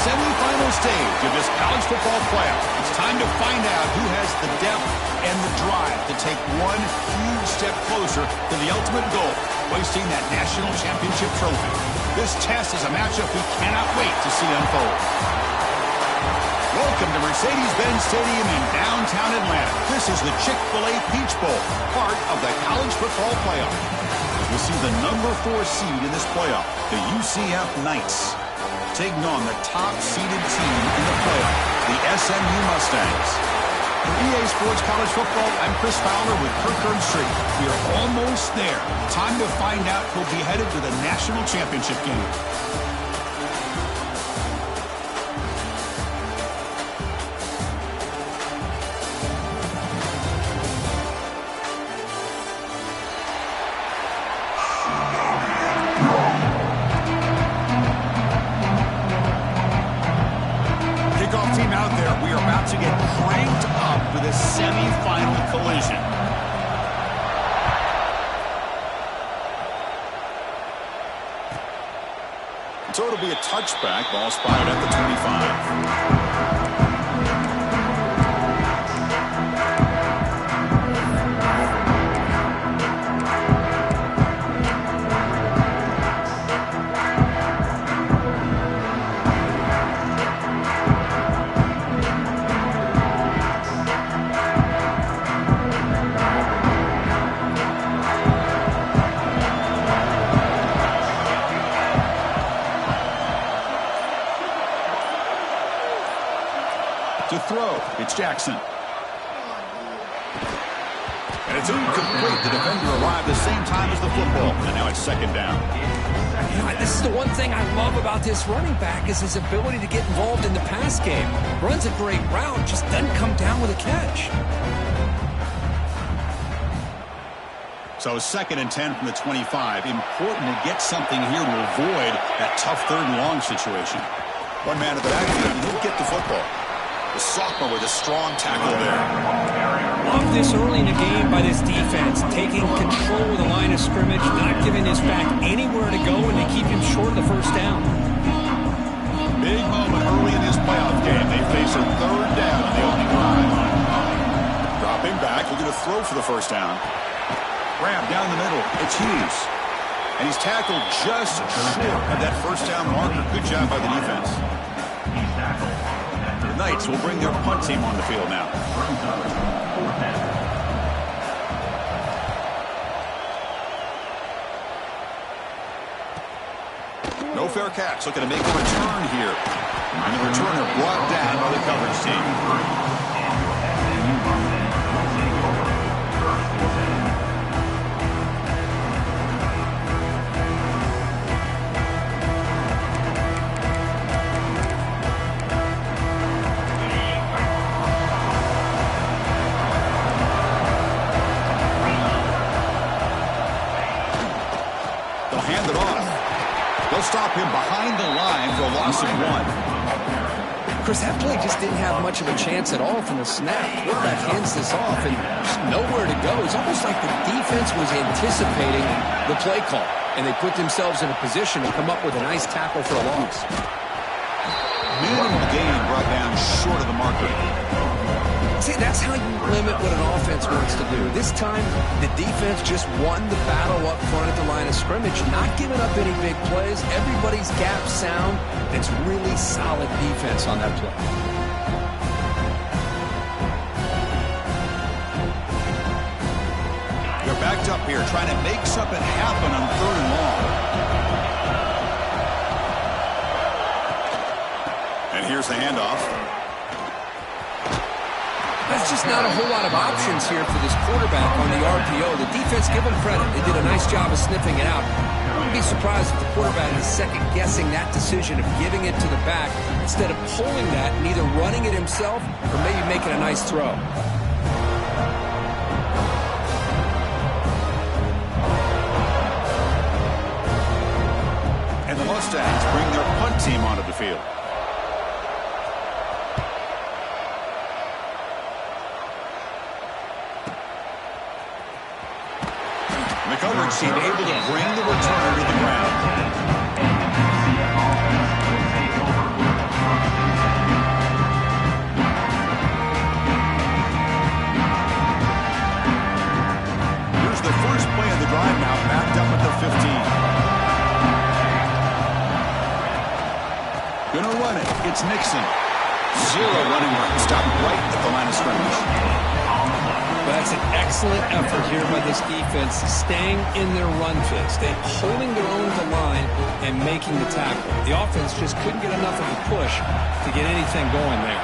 semifinal stage of this college football playoff. It's time to find out who has the depth and the drive to take one huge step closer to the ultimate goal, hoisting that national championship trophy. This test is a matchup we cannot wait to see unfold. Welcome to Mercedes-Benz Stadium in downtown Atlanta. This is the Chick-fil-A Peach Bowl, part of the college football playoff. We'll see the number 4 seed in this playoff, the UCF Knights, taking on the top-seeded team in the playoff, the SMU Mustangs. For EA Sports College Football, I'm Chris Fowler with Kirk Herbstreit. We are almost there. Time to find out who'll be headed to the national championship game. Team out there, we are about to get cranked up for the semifinal collision. So it'll be a touchback, ball spotted at the 25. To throw, it's Jackson. And it's incomplete. The defender arrived the same time as the football. And now it's second down. Yeah, this is the one thing I love about this running back is his ability to get involved in the pass game. Runs a great route, just doesn't come down with a catch. So 2nd and 10 from the 25. Important to get something here to avoid that tough 3rd and long situation. One man at the backfield, and he'll get the football. The sophomore with a strong tackle there. Love this early in the game by this defense, taking control of the line of scrimmage, not giving his back anywhere to go, and they keep him short of the first down. Big moment early in this playoff game. They face a 3rd down on the opening drive. Dropping back, looking to throw for the first down. Grab down the middle. It's Hughes. And he's tackled just short of that first down marker. Good job by the defense. The Knights will bring their punt team on the field now. No fair catch. Looking to make a return here. And the returner brought down by the coverage team. Hand it off. They'll stop him behind the line for a loss of 1. Chris, that play just didn't have much of a chance at all from the snap. Quarterback hands this off and just nowhere to go. It's almost like the defense was anticipating the play call, and they put themselves in a position to come up with a nice tackle for a loss. Minimal gain brought down short of the marker. See, that's how you limit what an offense wants to do. This time, the defense just won the battle up front at the line of scrimmage, not giving up any big plays. Everybody's gap sound. It's really solid defense on that play. They're backed up here, trying to make something happen on 3rd and long. And here's the handoff. There's just not a whole lot of options here for this quarterback on the RPO. The defense, give them credit. They did a nice job of sniffing it out. I wouldn't be surprised if the quarterback is second-guessing that decision of giving it to the back instead of pulling that and either running it himself or maybe making a nice throw. And the Mustangs bring their punt team onto the field. The coverage team able to bring the returner to the ground. Gonna run it. It's Nixon. Zero running room. Stopped right at the line of scrimmage. That's an excellent effort here by this defense, staying in their run fit, holding their own to the line and making the tackle. The offense just couldn't get enough of a push to get anything going there.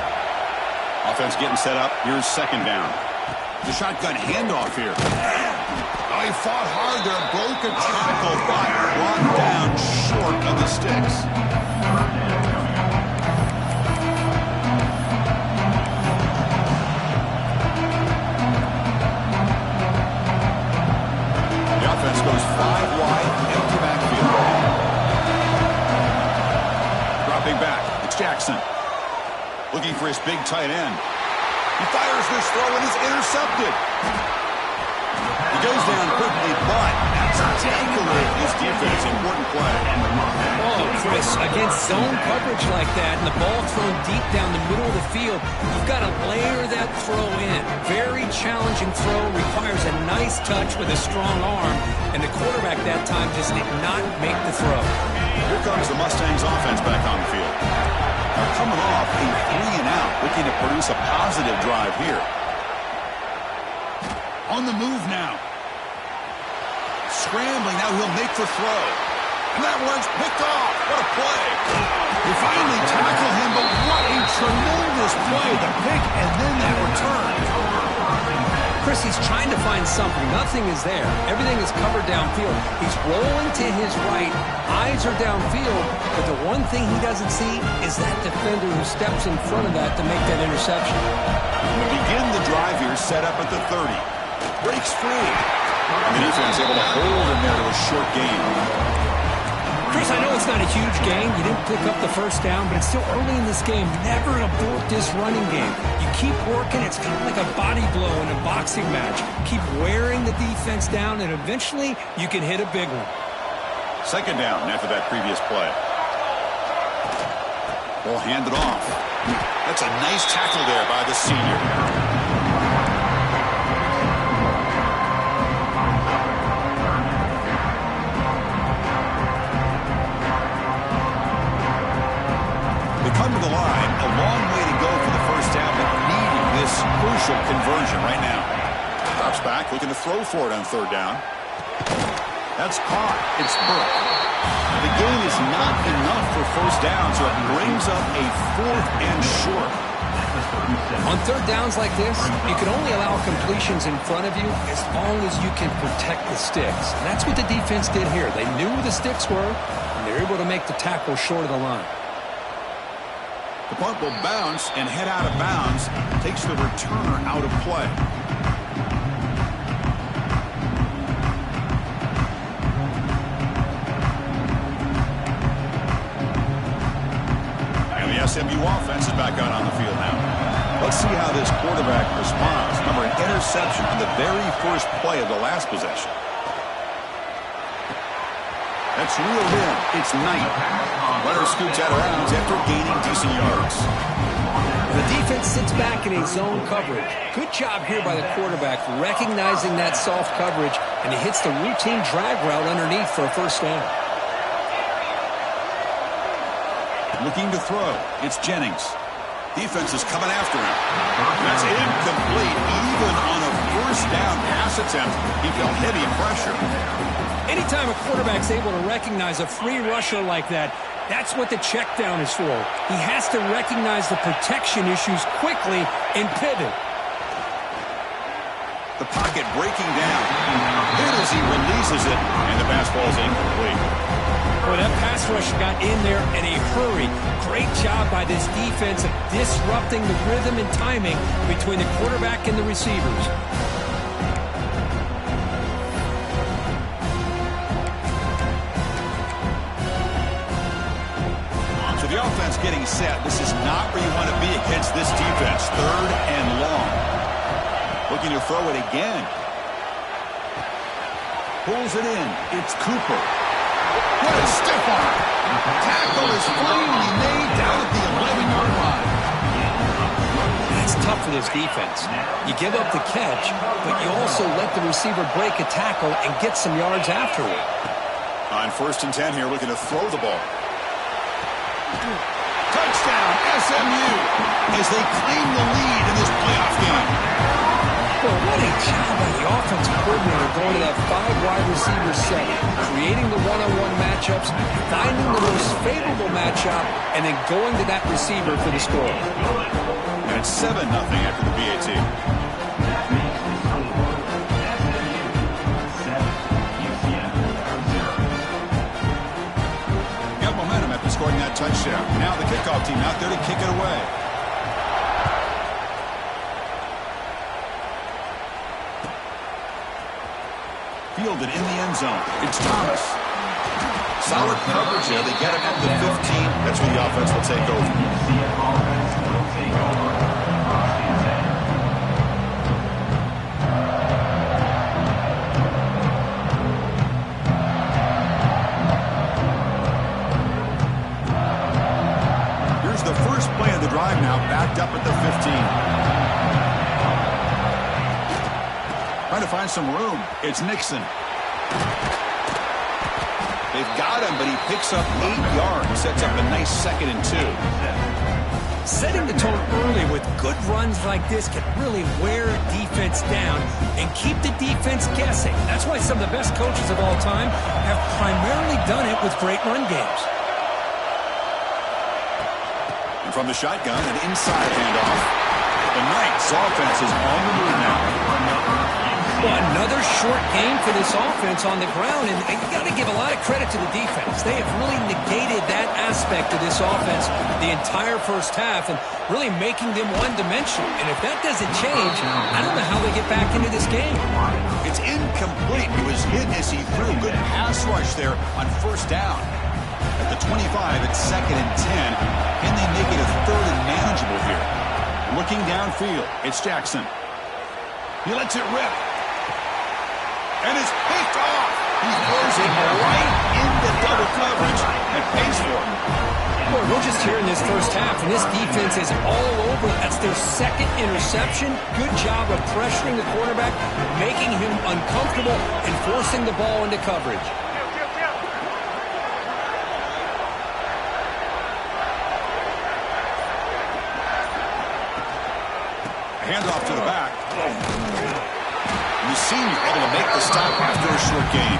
Offense getting set up. Here's second down. The shotgun handoff here. Oh, he fought hard there. Broke a tackle, but brought down short of the sticks. The offense goes 5 wide, empty backfield. Dropping back. It's Jackson. Looking for his big tight end. He fires this throw and is intercepted. He goes down quickly, but that's a takeaway for this defense. Important play. Oh, Chris, against zone coverage like that and the ball thrown deep down the middle of the field, you've got to layer that throw in. Very challenging throw, requires a nice touch with a strong arm, and the quarterback that time just did not make the throw. Here comes the Mustangs offense back on the field. They're coming off a 3-and-out, looking to produce a positive drive here. On the move now. Scrambling, now he'll make the throw. And that one's picked off. What a play. They finally tackle him, but what a tremendous play. The pick and then that return. Chris, he's trying to find something. Nothing is there. Everything is covered downfield. He's rolling to his right. Eyes are downfield. But the one thing he doesn't see is that defender who steps in front of that to make that interception. We begin the drive here, set up at the 30. Breaks free. And the defense able to hold him there to a short gain. Chris, I know it's not a huge gain. You didn't pick up the first down, but it's still early in this game. Never abort this running game. You keep working. It's kind of like a body blow in a boxing match. Keep wearing the defense down, and eventually you can hit a big one. Second down after that previous play. Ball handed off. That's a nice tackle there by the senior. Come to the line, a long way to go for the first down, but needing this crucial conversion right now. Drops back, looking to throw for it on third down. That's caught. It's Burke. The gain is not enough for first down, so it brings up a 4th and short. On third downs like this, you can only allow completions in front of you as long as you can protect the sticks. And that's what the defense did here. They knew where the sticks were, and they were able to make the tackle short of the line. The punt will bounce and head out of bounds. Takes the returner out of play. And the SMU offense is back out on the field now. Let's see how this quarterback responds. Remember, an interception on the very first play of the last possession. That's reeled in. It's Knight. Runner scoots out of bounds after gaining decent yards. The defense sits back in a zone coverage. Good job here by the quarterback, recognizing that soft coverage, and he hits the routine drag route underneath for a first down. Looking to throw. It's Jennings. Defense is coming after him. That's incomplete. Even on a first down pass attempt, he felt heavy pressure. Anytime a quarterback's able to recognize a free rusher like that, that's what the check down is for. He has to recognize the protection issues quickly and pivot. The pocket breaking down. Hit as he releases it, and the pass ball is incomplete. Boy, that pass rush got in there in a hurry. Great job by this defense of disrupting the rhythm and timing between the quarterback and the receivers. The offense getting set. This is not where you want to be against this defense. Third and long. Looking to throw it again. Pulls it in. It's Cooper. What a stiff arm. Tackle is finally made down at the 11-yard line. That's tough for this defense. You give up the catch, but you also let the receiver break a tackle and get some yards after it. On 1st and 10 here, looking to throw the ball. SMU as they claim the lead in this playoff game. Well, what a job by the offensive coordinator going to that 5-wide receiver set, creating the one-on-one matchups, finding the most favorable matchup, and then going to that receiver for the score. And it's 7-0 after the PAT. Got momentum after scoring that touchdown. Now the kickoff team out there to kick it away. Fielded in the end zone. It's Thomas. Solid coverage there. They get him up to 15. That's where the offense will take over. Here's the first play of the drive now, backed up at the 15. Trying to find some room. It's Nixon. They've got him, but he picks up 8 yards. Sets up a nice 2nd and 2. Setting the tone early with good runs like this can really wear a defense down and keep the defense guessing. That's why some of the best coaches of all time have primarily done it with great run games. And from the shotgun, an inside handoff. The Knights offense is on the move now. Well, another short game for this offense on the ground, and you got to give a lot of credit to the defense. They have really negated that aspect of this offense the entire first half and really making them one-dimensional. And if that doesn't change, I don't know how they get back into this game. It's incomplete. He was hit as he threw. Good pass rush there on first down. At the 25, it's 2nd and 10. Can they make it a 3rd and manageable here? Looking downfield, it's Jackson. He lets it rip. And it's picked off. He throws it right into double coverage and pays for it. Boy, we're just here in this first half, and this defense is all over. That's their 2nd interception. Good job of pressuring the quarterback, making him uncomfortable, and forcing the ball into coverage. Handoff to the back. The senior able to make the stop after a short gain.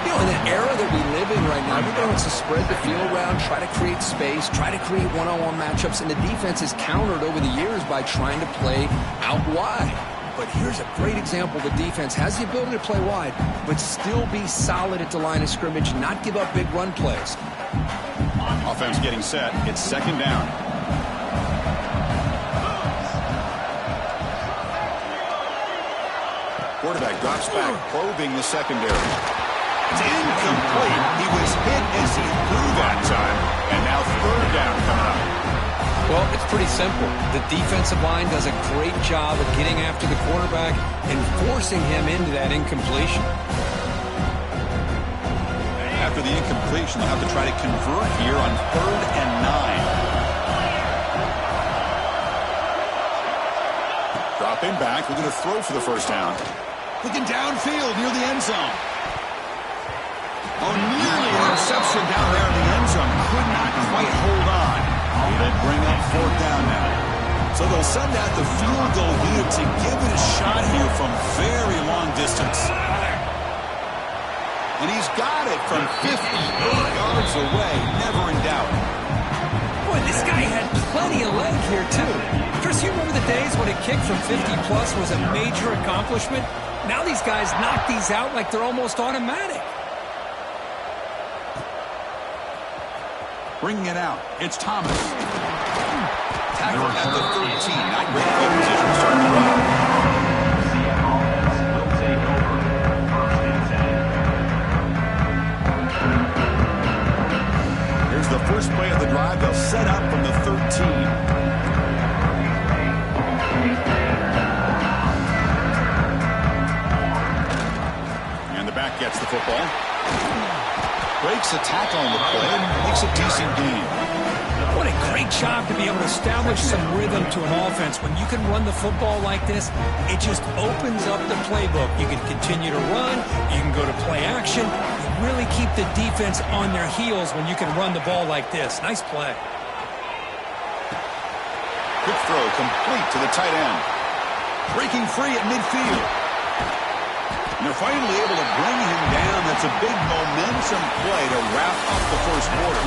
You know, in the era that we live in right now, everybody wants to spread the field around, try to create space, try to create one-on-one matchups, and the defense is countered over the years by trying to play out wide. But here's a great example. The defense has the ability to play wide, but still be solid at the line of scrimmage, not give up big run plays. Offense getting set. It's 2nd down. Quarterback drops back, probing the secondary. It's incomplete. He was hit as he threw that time, and now 3rd down coming up. Well, it's pretty simple. The defensive line does a great job of getting after the quarterback and forcing him into that incompletion. After the incompletion, they'll have to try to convert here on 3rd and 9. Dropping back, looking to throw for the first down. Looking downfield near the end zone. Oh, nearly an interception down there in the end zone. Could not quite hold on. It'll bring up 4th down now. So they'll send out the field goal unit to give it a shot here from very long distance. And he's got it from 58 yards away. Never in doubt. Boy, this guy had plenty of leg here, too. Chris, you remember the days when a kick from 50-plus was a major accomplishment? Now these guys knock these out like they're almost automatic. Bringing it out, it's Thomas. Tackle at the 13. Not great field position to start the run. Here's the first play of the drive. They'll set up from the 13. Gets the football. Breaks a tackle on the play and makes a decent gain. What a great job to be able to establish some rhythm to an offense. When you can run the football like this, it just opens up the playbook. You can continue to run. You can go to play action. You really keep the defense on their heels when you can run the ball like this. Nice play. throw complete to the tight end. Breaking free at midfield. And they're finally able to bring him down. That's a big momentum play to wrap up the first quarter.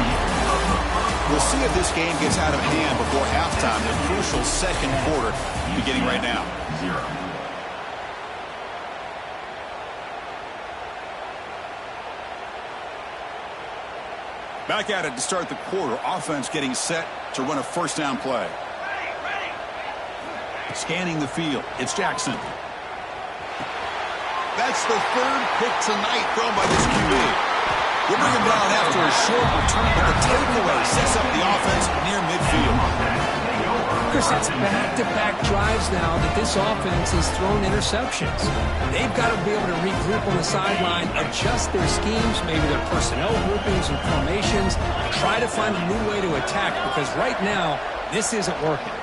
We'll see if this game gets out of hand before halftime. The crucial second quarter beginning right now. Back at it to start the quarter. Offense getting set to run a first down play. Scanning the field. It's Jackson. That's the third pick tonight thrown by this QB. We'll bring him down after a short return, but the takeaway sets up the offense near midfield. Chris, it's back-to-back drives now that this offense has thrown interceptions. They've got to be able to regroup on the sideline, adjust their schemes, maybe their personnel groupings and formations, try to find a new way to attack, because right now, this isn't working.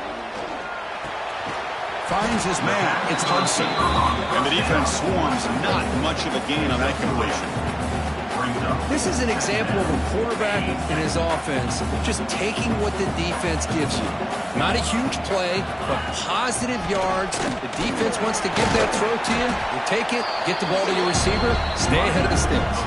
Finds his man. It's Hudson. And the defense swarms. Not much of a gain on that completion. This is an example of a quarterback and his offense just taking what the defense gives you. Not a huge play, but positive yards. The defense wants to give that throw to you. You take it, get the ball to your receiver, stay ahead of the sticks.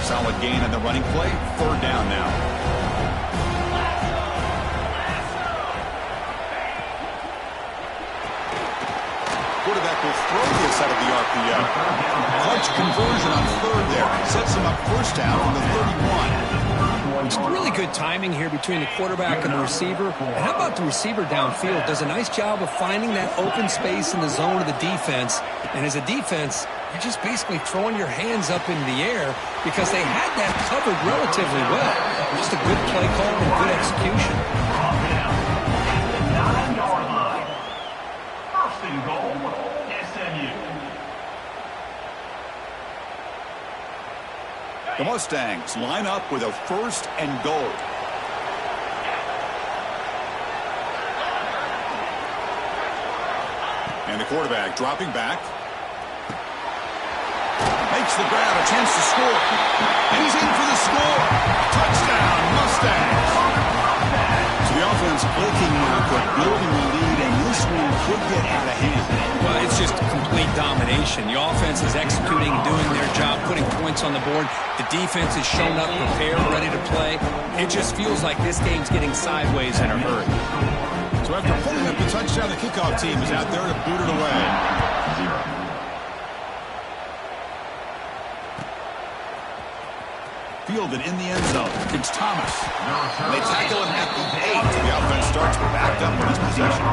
Solid gain on the running play. Third down now. Quarterback will throw this out of the RPO. Clutch conversion on third there. Sets him up first down from the 31. It's really good timing here between the quarterback and the receiver. And how about the receiver downfield? Does a nice job of finding that open space in the zone of the defense. And as a defense, you're just basically throwing your hands up in the air because they had that covered relatively well. Just a good play call and good execution. SMU. The Mustangs line up with a first and goal. And the quarterback dropping back. Makes the grab, a chance to score. And he's in for the score. Touchdown, Mustangs. So the offense clicking now, but building the lead, and this one could get out of hand. Well, it's just complete domination. The offense is executing, doing their job, putting points on the board. The defense has shown up, prepared, ready to play. It just feels like this game's getting sideways in a hurry. So after pulling up the touchdown, the kickoff team is out there to boot it away. Fielded in the end zone. It's Thomas. And they tackle him at the 8. The offense starts backed up with his possession.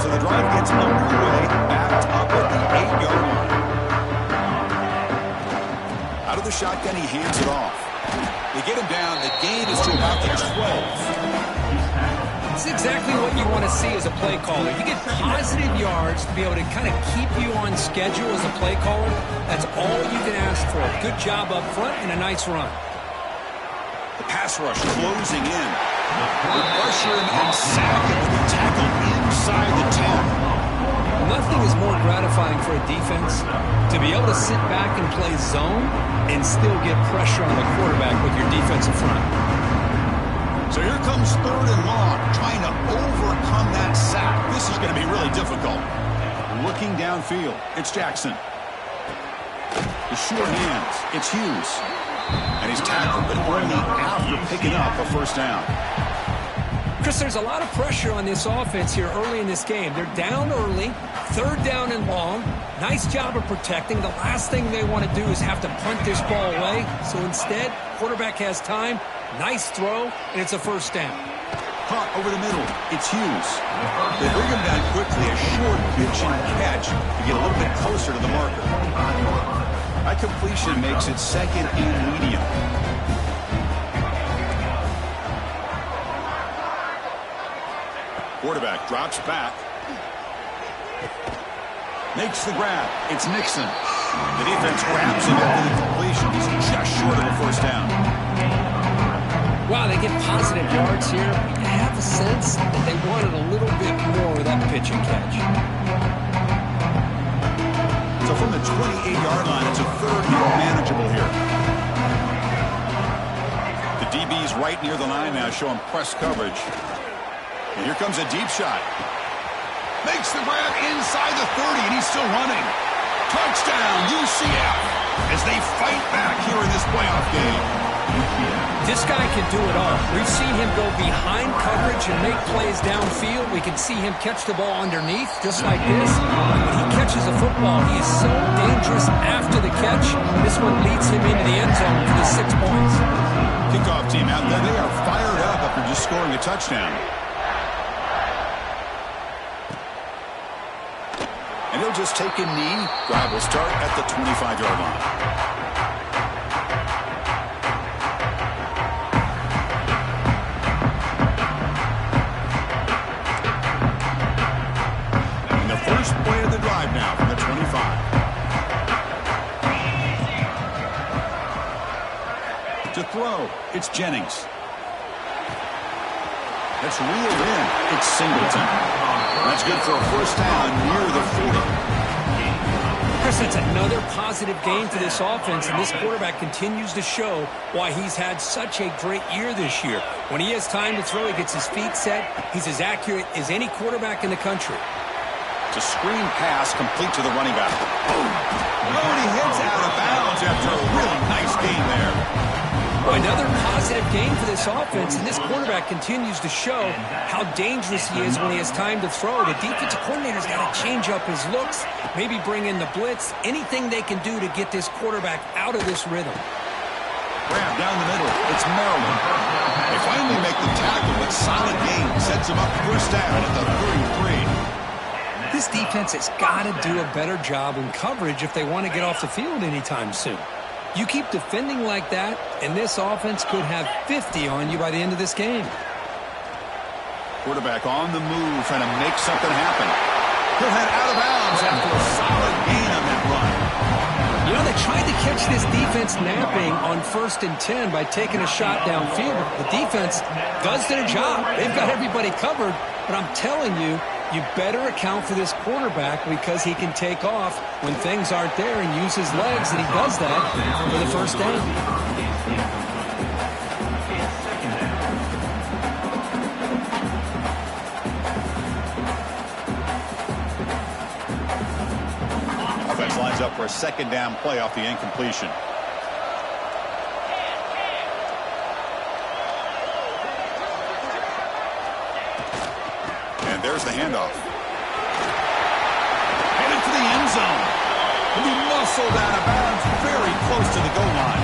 So the drive gets underway, backed up at the 8-yard line. Out of the shotgun, he hands it off. They get him down. The gain is to about the 12. It's exactly what you want to see as a play caller. You get positive yards to be able to kind of keep you on schedule as a play caller. That's all you can ask for. Good job up front and a nice run. The pass rush closing in. The pressure and sack it with the tackle inside the 10. Nothing is more gratifying for a defense to be able to sit back and play zone and still get pressure on the quarterback with your defensive front. So here comes third and long, trying to overcome that sack. This is going to be really difficult. Looking downfield, it's Jackson. The short hands, it's Hughes. And he's tackled, but only after picking up a first down. Chris, there's a lot of pressure on this offense here early in this game. They're down early, third down and long. Nice job of protecting. The last thing they want to do is have to punt this ball away. So instead, quarterback has time, nice throw, and it's a first down. Caught over the middle. It's Hughes. They bring him down quickly. A short pitch and catch to get a little bit closer to the marker. That completion makes it second and medium. Quarterback drops back. Makes the grab. It's Nixon. The defense grabs him after the completion. He's just short of a first down. Wow, they get positive yards here. I have a sense that they wanted a little bit more with that pitch and catch. So from the 28-yard line, it's a third and manageable here. The DB's right near the line now, showing press coverage. And here comes a deep shot. Makes the grab inside the 30, and he's still running. Touchdown, UCF, as they fight back here in this playoff game. This guy can do it all. We've seen him go behind coverage and make plays downfield. We can see him catch the ball underneath, just like this. When he catches a football, he is so dangerous after the catch. This one leads him into the end zone for the 6 points. Kickoff team out there. They are fired up after just scoring a touchdown. And he'll just take a knee. Drive will start at the 25-yard line. First play of the drive now from the 25. To throw, it's Jennings. That's reeled in. It's Singleton. That's good for a first down near the 40. Chris, that's another positive game for this offense, and this quarterback continues to show why he's had such a great year this year. When he has time to throw, he gets his feet set. He's as accurate as any quarterback in the country. It's a screen pass complete to the running back. Boom! Oh, he heads out of bounds after a really nice game there. Well, another positive game for this offense, and this quarterback continues to show how dangerous he is when he has time to throw. The defensive coordinator's got to change up his looks, maybe bring in the blitz, anything they can do to get this quarterback out of this rhythm. Grab down the middle. It's Maryland. They finally make the tackle, but solid gain sets him up first down at the 33. This defense has got to do a better job in coverage if they want to get off the field anytime soon. You keep defending like that, and this offense could have 50 on you by the end of this game. Quarterback on the move, trying to make something happen. He'll head out of bounds after a solid gain on that run. You know, they tried to catch this defense napping on 1st and 10 by taking a shot downfield. The defense does their job. They've got everybody covered, but I'm telling you, you better account for this quarterback because he can take off when things aren't there and use his legs, and he does that for the first down. Offense lines up for a second down play off the incompletion. There's the handoff. Headed for the end zone. He'll be muscled out of bounds very close to the goal line.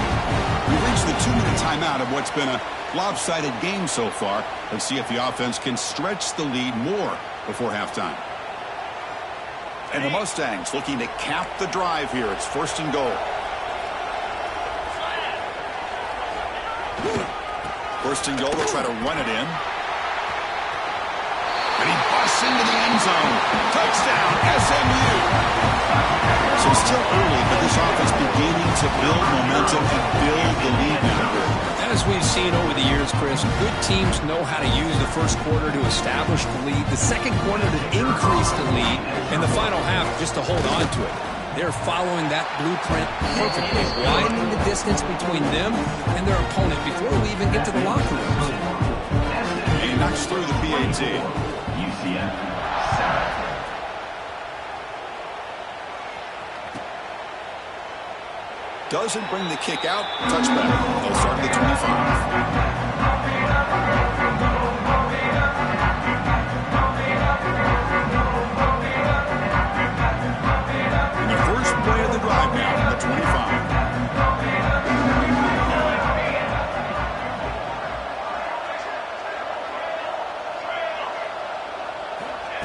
We reached the 2-minute timeout of what's been a lopsided game so far. Let's see if the offense can stretch the lead more before halftime. And the Mustangs looking to cap the drive here. It's 1st and goal. 1st and goal. They'll try to run it in. And he busts into the end zone. Touchdown, SMU. So it's still early, but this offense beginning to build momentum and build the lead now. As we've seen over the years, Chris, good teams know how to use the first quarter to establish the lead, the second quarter to increase the lead, and the final half just to hold on to it. They're following that blueprint perfectly, widening the distance between them and their opponent before we even get to the locker rooms. He knocks through the PAT. UCF. Doesn't bring the kick out. Touchback. They'll start at the 25. And the first play of the drive now from the 25.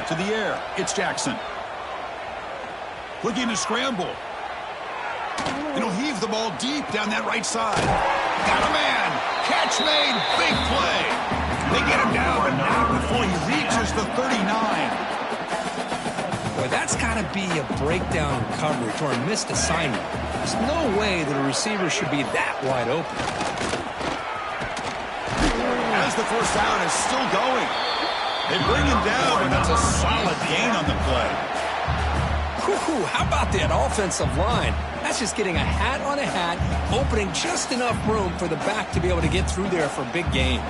To the air. It's Jackson. Looking to scramble. And he'll heave the ball deep down that right side. Got a man. Catch made. Big play. They get him down, but not before he reaches the 39. Well, boy, that's got to be a breakdown in coverage or a missed assignment. There's no way that a receiver should be that wide open. As the first down is still going. They bring him down, and that's a solid gain on the play. Whew, how about that offensive line? That's just getting a hat on a hat, opening just enough room for the back to be able to get through there for a big gain.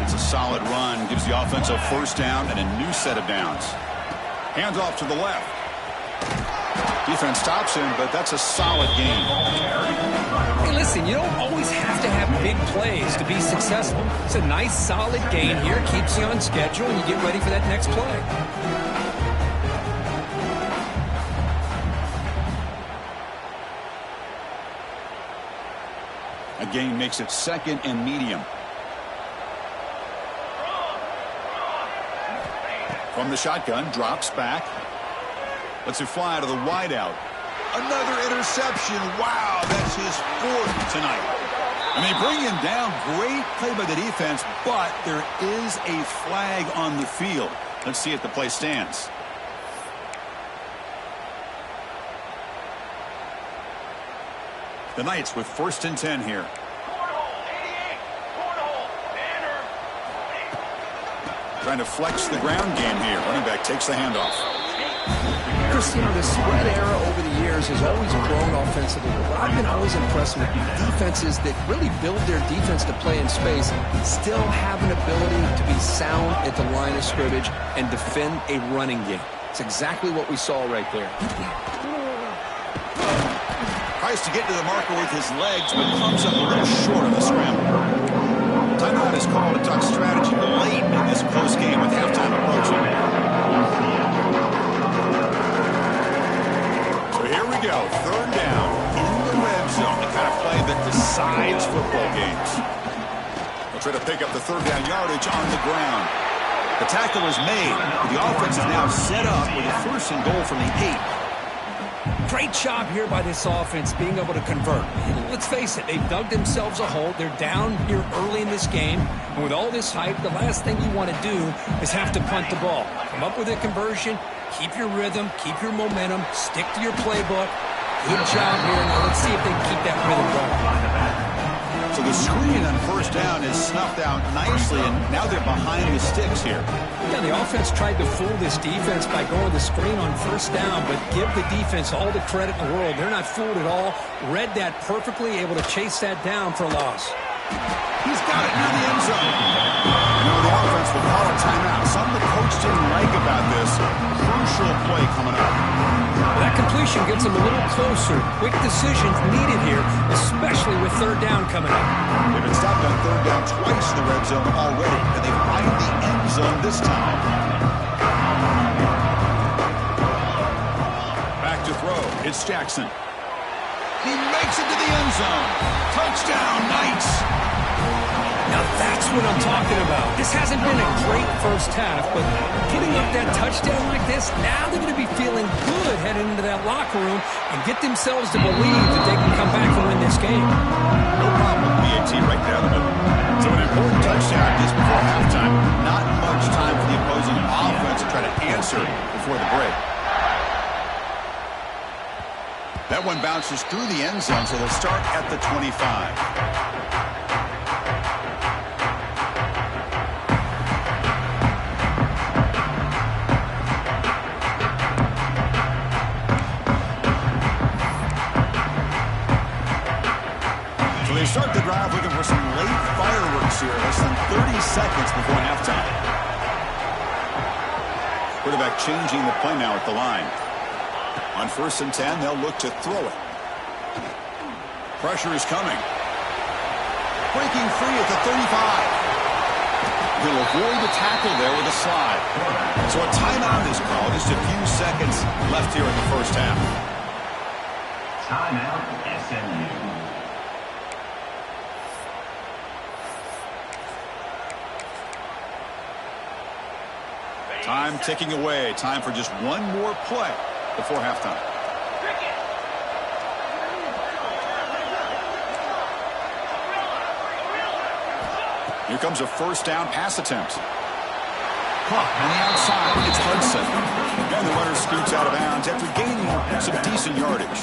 It's a solid run, gives the offense a first down and a new set of downs. Hands off to the left. Defense stops him, but that's a solid gain. Hey, listen, you don't always have to have big plays to be successful. It's a nice, solid gain here, keeps you on schedule, and you get ready for that next play. A gain makes it second and medium. From the shotgun, drops back. Lets it fly to the wideout. Another interception. Wow, that's his fourth tonight. And they bring him down. Great play by the defense, but there is a flag on the field. Let's see if the play stands. The Knights with 1st and 10 here. Trying to flex the ground game here. Running back takes the handoff. Chris, you know, the spread era over the years has always grown offensively. But I've been always impressed with defenses that really build their defense to play in space, still have an ability to be sound at the line of scrimmage and defend a running game. It's exactly what we saw right there. Tries to get to the marker with his legs, but comes up a little short on the scramble. Timeout is called. A duck strategy late in this close game with halftime approaching. So here we go. 3rd down in the red zone. The kind of play that decides football games. They'll try to pick up the 3rd down yardage on the ground. The tackle is made. The offense is now set up with a 1st and goal from the 8. Great job here by this offense being able to convert. And let's face it, they've dug themselves a hole. They're down here early in this game. And with all this hype, the last thing you want to do is have to punt the ball. Come up with a conversion, keep your rhythm, keep your momentum, stick to your playbook. Good job here. Now let's see if they can keep that rhythm going. So the screen on 1st down is snuffed out nicely, and now they're behind the sticks here. Yeah, the offense tried to fool this defense by going the screen on 1st down, but give the defense all the credit in the world. They're not fooled at all. Read that perfectly, able to chase that down for a loss. He's got it near the end zone. You know, the offense will call a timeout. Something the coach didn't like about this. Crucial play coming up. That completion gets them a little closer. Quick decisions needed here, especially with 3rd down coming up. They've been stopped on 3rd down twice in the red zone already, and they find the end zone this time. Back to throw. It's Jackson. He makes it to the end zone. Touchdown, Knights. Now that's what I'm talking about. This hasn't been a great first half, but getting up that touchdown like this, now they're going to be feeling good heading into that locker room and get themselves to believe that they can come back and win this game. No problem with BAT right down the middle. So an important touchdown just before halftime. Not much time for the opposing offense to try to answer before the break. That one bounces through the end zone, so they'll start at the 25. They start the drive looking for some late fireworks here. Less than 30 seconds before halftime. Quarterback changing the play now at the line. On 1st and 10, they'll look to throw it. Pressure is coming. Breaking free at the 35. He'll avoid the tackle there with a slide. So a timeout is called. Just a few seconds left here in the first half. Timeout, SMU. Time ticking away. Time for just one more play before halftime. Here comes a 1st down pass attempt. Caught on the outside. It's Hudson. And the runner scoots out of bounds after gaining some decent yardage.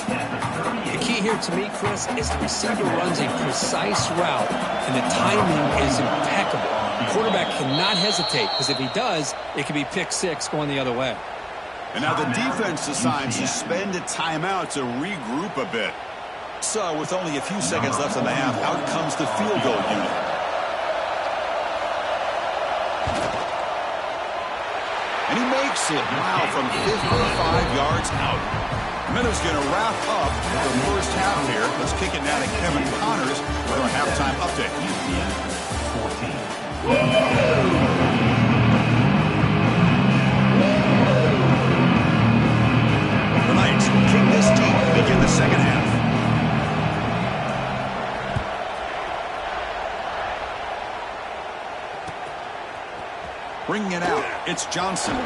The key here to me, Chris, is the receiver runs a precise route, and the timing is impeccable. The quarterback cannot hesitate, because if he does, it could be pick six going the other way. And now the defense decides to spend a timeout to regroup a bit. So with only a few seconds left in the half, out comes the field goal unit. And he makes it, wow, from 55 yards out. Minnows going to wrap up the first half here. Let's kick it now to Kevin Connors with our halftime update. The Knights will kick this deep to begin the second half. Bringing it out, it's Johnson. He'll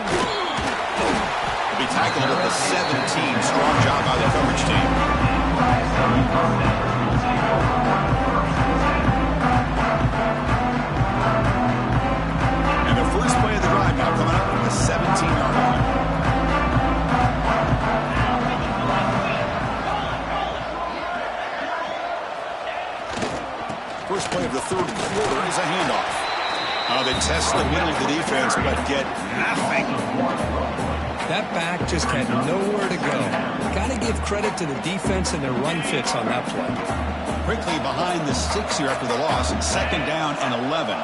be tackled at the 17. Strong job by the coverage team. And the first play of the drive now coming up at the 17-yard line. First play of the third quarter is a handoff. They test the middle of the defense, but get nothing. That back just had nowhere to go. Got to give credit to the defense and their run fits on that play. Quickly behind the 6 here after the loss, and second down and 11.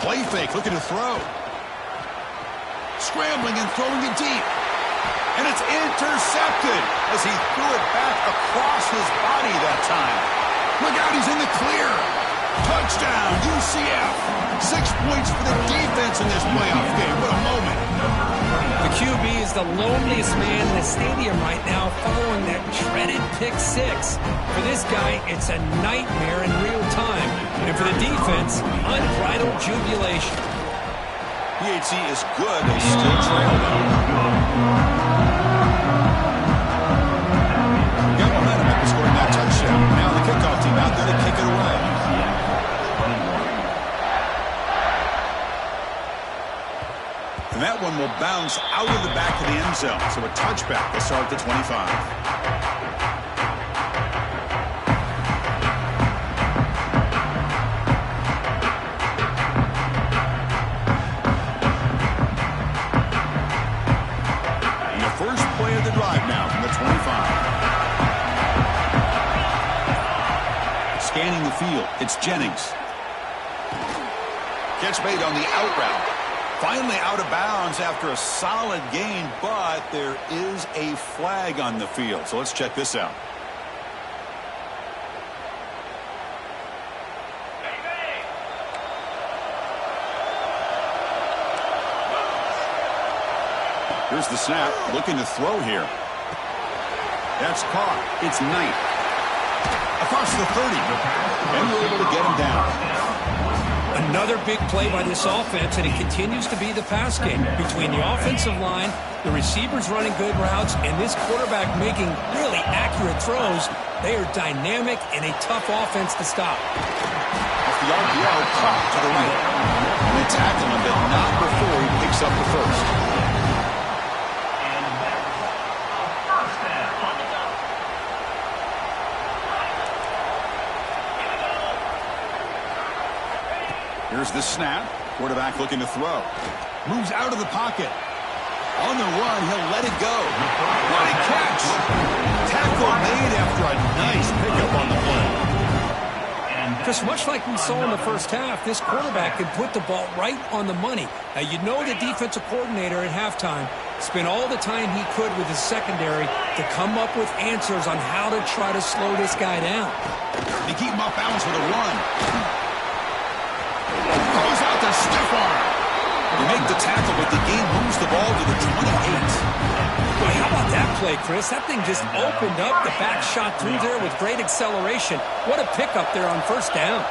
Play fake, looking to throw. Scrambling and throwing it deep. And it's intercepted as he threw it back across his body that time. Look out, he's in the clear. Touchdown, UCF. 6 points for the defense in this playoff game. What a moment. The QB is the loneliest man in the stadium right now following that dreaded pick six. For this guy, it's a nightmare in real time. And for the defense, unbridled jubilation. PHC is good. They still trail them. Got momentum after scoring that touchdown. Now the kickoff team out there to kick it away. And that one will bounce out of the back of the end zone. So a touchback to start the 25. And the first play of the drive now from the 25. Scanning the field, it's Jennings. Catch made on the out route. Finally out of bounds after a solid gain, but there is a flag on the field. So let's check this out. Here's the snap, looking to throw here. That's caught. It's Knight. Across the 30. And we're able to get him down. Another big play by this offense, and it continues to be the pass game. Between the offensive line, the receivers running good routes, and this quarterback making really accurate throws, they are dynamic and a tough offense to stop. Off the RPO, caught to the right. And they tackle him, but not before he picks up the first. Here's the snap. Quarterback looking to throw. Moves out of the pocket. On the run, he'll let it go. What a catch! Tackle made after a nice pickup on the play. Just much like we saw in the first half, this quarterback can put the ball right on the money. Now, you know the defensive coordinator at halftime spent all the time he could with his secondary to come up with answers on how to try to slow this guy down. They keep him off balance with a run. Throws out the stiff arm. They make the tackle, but the game moves the ball to the 28. Boy, how about that play, Chris? That thing just opened up. The back shot through there with great acceleration. What a pickup there on first down.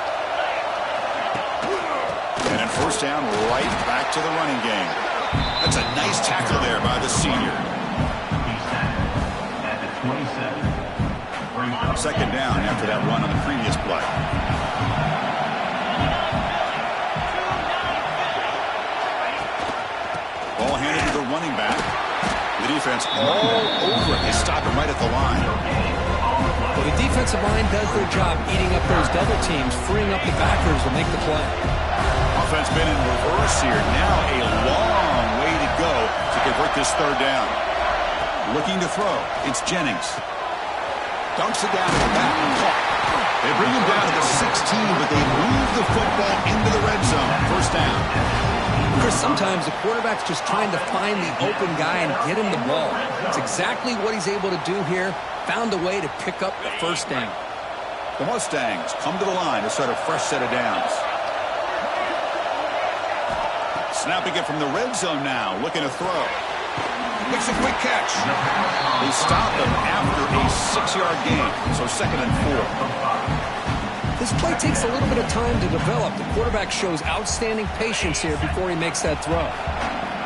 And in first down, right back to the running game. That's a nice tackle there by the senior. Second down after that run on the previous play. Ball running back. The defense all over it. They stop him right at the line. Well, the defensive line does their job eating up those double teams, freeing up the backers to make the play. Offense been in reverse here. Now a long way to go to convert this third down. Looking to throw. It's Jennings. Dunks it down to the back. Caught. They bring him down to the 16, but they move the football into the red zone. First down. Chris, sometimes the quarterback's just trying to find the open guy and get him the ball. It's exactly what he's able to do here. Found a way to pick up the first down. The Mustangs come to the line to start a fresh set of downs. Snapping it from the red zone now. Looking to throw. Makes a quick catch. They stop him after a 6-yard gain. So 2nd and 4. This play takes a little bit of time to develop. The quarterback shows outstanding patience here before he makes that throw.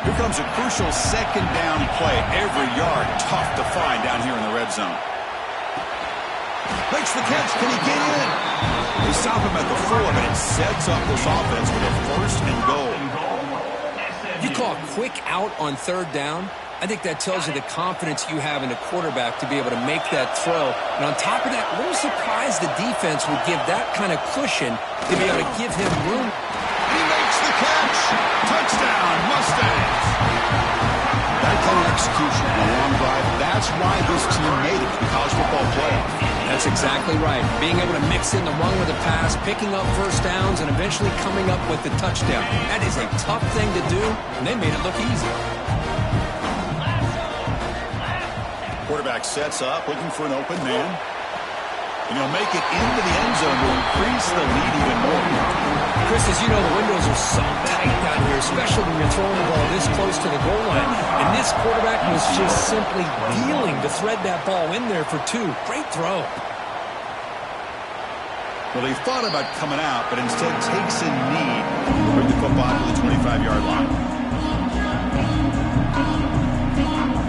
Here comes a crucial 2nd down play. Every yard tough to find down here in the red zone. Makes the catch. Can he get in? They stop him at the 4, but it sets up this offense with a 1st and goal. You call a quick out on 3rd down. I think that tells you the confidence you have in the quarterback to be able to make that throw. And on top of that, a little surprised the defense would give that kind of cushion to be able to give him room. He makes the catch. Touchdown, Mustangs. That kind of execution on a long drive, that's why this team made it to the college football playoff. That's exactly right. Being able to mix in the run with a pass, picking up first downs, and eventually coming up with the touchdown. That is a tough thing to do, and they made it look easy. Quarterback sets up, looking for an open man. And he'll make it into the end zone to increase the lead even more. Chris, as you know, the windows are so tight down here, especially when you're throwing the ball this close to the goal line. And this quarterback was just simply dealing to thread that ball in there for 2. Great throw. Well, they thought about coming out, but instead takes a knee to bring the football to the 25-yard line.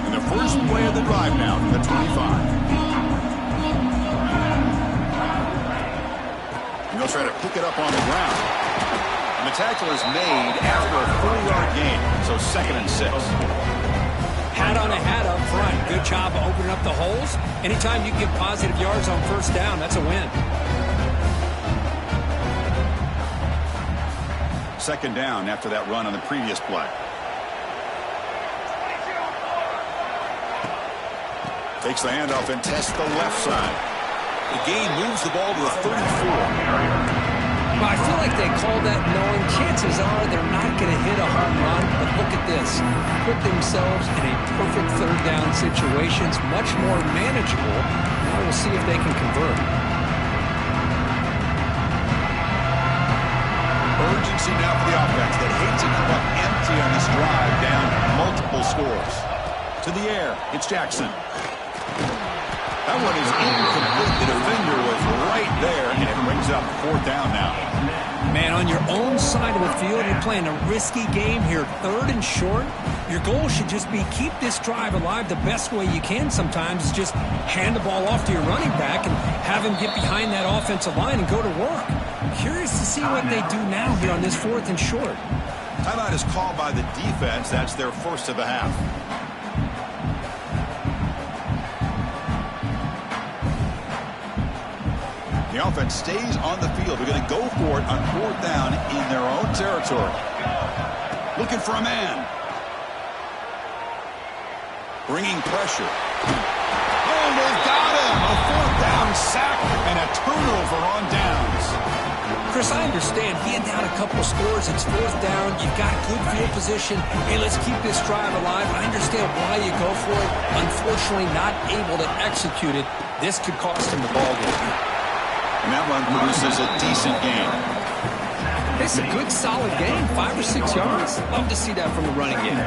And the first play of the drive now from the 25. And they'll try to pick it up on the ground. And the tackle is made after a 4-yard gain, so 2nd and 6. Hat on a hat up front. Good job of opening up the holes. Anytime you get positive yards on first down, that's a win. 2nd down after that run on the previous play. Takes the handoff and tests the left side. The gain moves the ball to a 34. Well, I feel like they called that knowing chances are they're not going to hit a home run. But look at this. Put themselves in a perfect 3rd down situation. It's much more manageable. Now we'll see if they can convert. Urgency now for the offense that hates to come up empty on this drive, down multiple scores. To the air, it's Jackson. That one is incomplete. The defender was right there, and it brings up 4th down now. Man, on your own side of the field, you're playing a risky game here. 3rd and short. Your goal should just be keep this drive alive the best way you can sometimes is just hand the ball off to your running back and have him get behind that offensive line and go to work. Curious to see what they do now here on this 4th and short. Timeout is called by the defense. That's their first of the half. The offense stays on the field. They're going to go for it on 4th down in their own territory. Looking for a man. Bringing pressure. Oh, they've got him. A 4th down sack and a turnover on downs. Chris, I understand. He had down a couple scores. It's 4th down. You've got good field position. Hey, let's keep this drive alive. I understand why you go for it. Unfortunately, not able to execute it. This could cost him the ball game. And that run produces a decent gain. It's a good, solid game. 5 or 6 yards. Love to see that from the running game.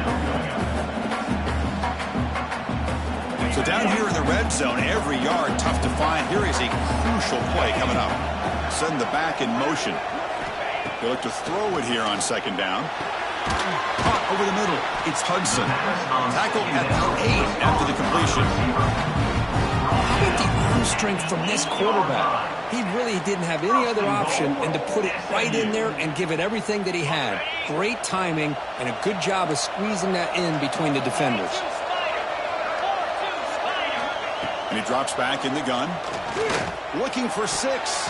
So down here in the red zone, every yard tough to find. Here is a crucial play coming up. Send the back in motion. They look to throw it here on 2nd down. Caught over the middle. It's Hudson. Tackled at the 8 after the completion. How about the arm strength from this quarterback. He really didn't have any other option than to put it right in there and give it everything that he had. Great timing and a good job of squeezing that in between the defenders. And he drops back in the gun. Looking for 6.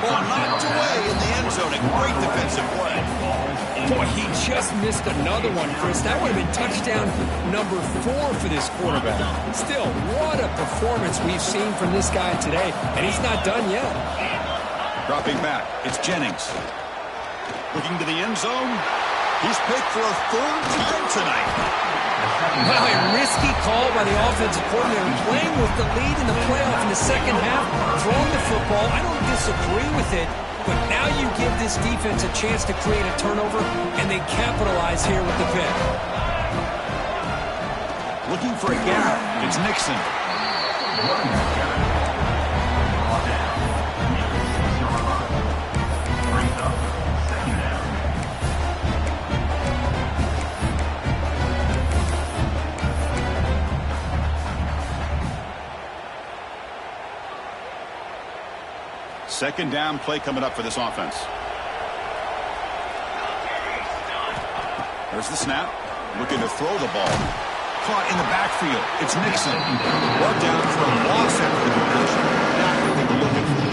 Ball knocked away in the end zone. A great defensive play. Boy, he just missed another one, Chris. That would have been touchdown number 4 for this quarterback. Still, what a performance we've seen from this guy today, and he's not done yet. Dropping back, it's Jennings. Looking to the end zone. He's picked for a 3rd time tonight. Wow, a risky call by the offensive coordinator, playing with the lead in the playoff in the second half, throwing the football. I don't disagree with it, but now you give this defense a chance to create a turnover, and they capitalize here with the pick. Looking for a gap. It's Nixon. Second down play coming up for this offense. There's the snap. Looking to throw the ball. Caught in the backfield. It's Nixon. Brought down for a loss after the completion. Not what they were looking for.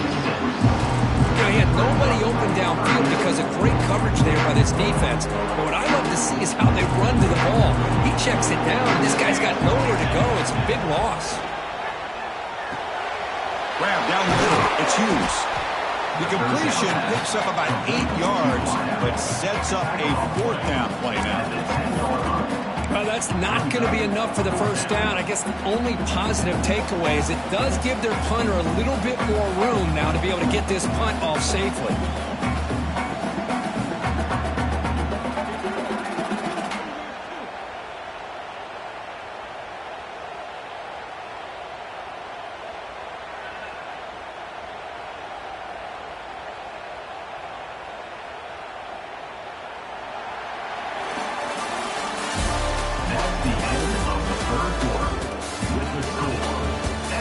He had nobody open downfield because of great coverage there by this defense. But what I love to see is how they run to the ball. He checks it down. This guy's got nowhere to go. It's a big loss. Grab down the middle. It's Hughes. The completion picks up about 8 yards, but sets up a 4th down play now. Well, that's not going to be enough for the first down. I guess the only positive takeaway is it does give their punter a little bit more room now to be able to get this punt off safely.